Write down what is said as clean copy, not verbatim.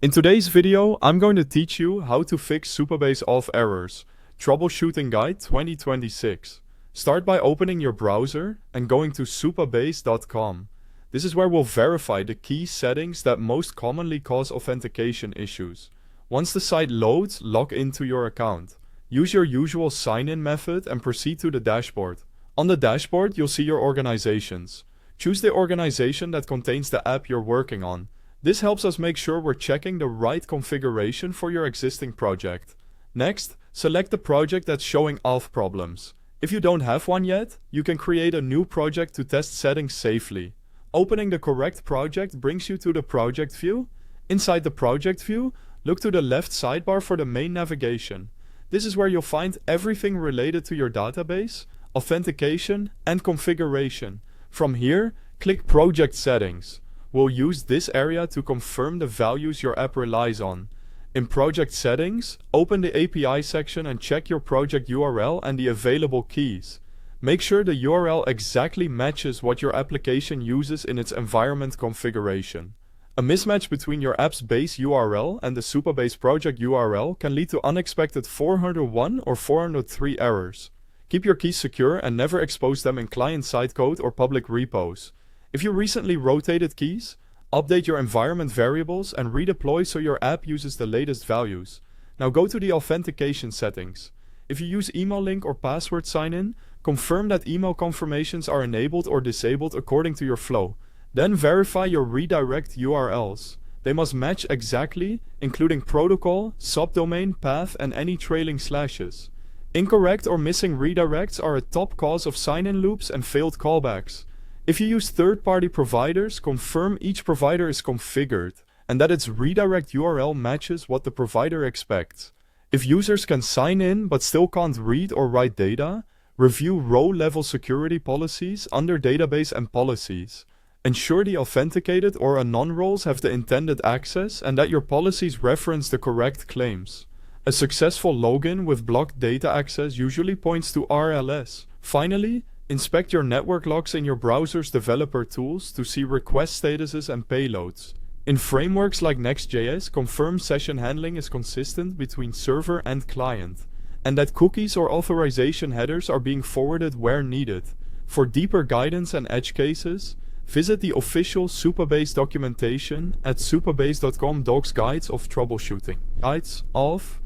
In today's video, I'm going to teach you how to fix Supabase Auth errors. Troubleshooting Guide 2026. Start by opening your browser and going to supabase.com. This is where we'll verify the key settings that most commonly cause authentication issues. Once the site loads, log into your account. Use your usual sign-in method and proceed to the dashboard. On the dashboard, you'll see your organizations. Choose the organization that contains the app you're working on. This helps us make sure we're checking the right configuration for your existing project. Next, select the project that's showing auth problems. If you don't have one yet, you can create a new project to test settings safely. Opening the correct project brings you to the project view. Inside the project view, look to the left sidebar for the main navigation. This is where you'll find everything related to your database, authentication, and configuration. From here, click Project Settings. We'll use this area to confirm the values your app relies on. In Project Settings, open the API section and check your project URL and the available keys. Make sure the URL exactly matches what your application uses in its environment configuration. A mismatch between your app's base URL and the Supabase project URL can lead to unexpected 401 or 403 errors. Keep your keys secure and never expose them in client-side code or public repos. If you recently rotated keys, update your environment variables and redeploy so your app uses the latest values. Now go to the authentication settings. If you use email link or password sign-in, confirm that email confirmations are enabled or disabled according to your flow. Then verify your redirect URLs. They must match exactly, including protocol, subdomain, path, and any trailing slashes. Incorrect or missing redirects are a top cause of sign-in loops and failed callbacks. If you use third-party providers, confirm each provider is configured and that its redirect URL matches what the provider expects. If users can sign in but still can't read or write data, review row-level security policies under Database and Policies. Ensure the authenticated or anon roles have the intended access and that your policies reference the correct claims. A successful login with blocked data access usually points to RLS. Finally, inspect your network logs in your browser's developer tools to see request statuses and payloads. In frameworks like Next.js, confirm session handling is consistent between server and client, and that cookies or authorization headers are being forwarded where needed. For deeper guidance and edge cases, visit the official Supabase documentation at supabase.com docs guides of troubleshooting. Guides, auth,